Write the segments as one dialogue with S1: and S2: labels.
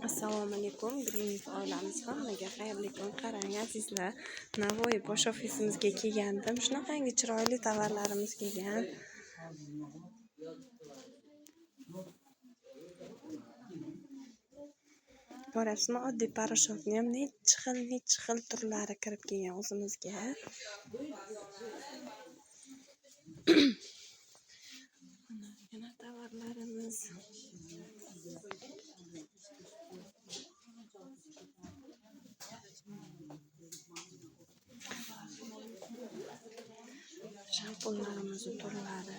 S1: Assalomu alaykum. Greenleaf oilamiz hammaga xayrli kun. Qarang azizlar, Navoiy bosh ofisimizga kelgandim. Shunaqangi chiroyli tovarlarimiz kelgan. Ko'ryapsizmi? Oddiy parashutni ham necha xil turlari kirib kelgan o'zimizga. Mana tovarlarimiz. Shampunlarimiz turlari.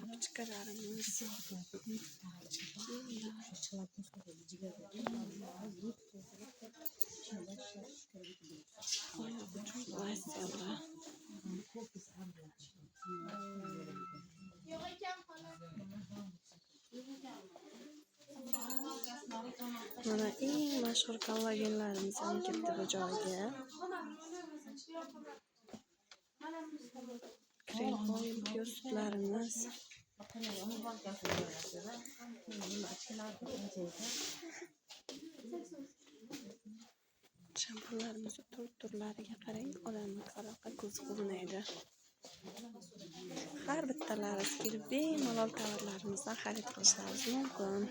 S1: Kapchikalarimiz. Mana eng mashhur kollagenlarimiz ham ketdi bu joyga. Krem yuz sutlarimiz. Shampunlarimiz turlariga qarang, odamni qaroqqa ko'z quvnaydi. Har bittalari kelib bemalol tovarlarimizdan xarid qilishlaringiz mumkin.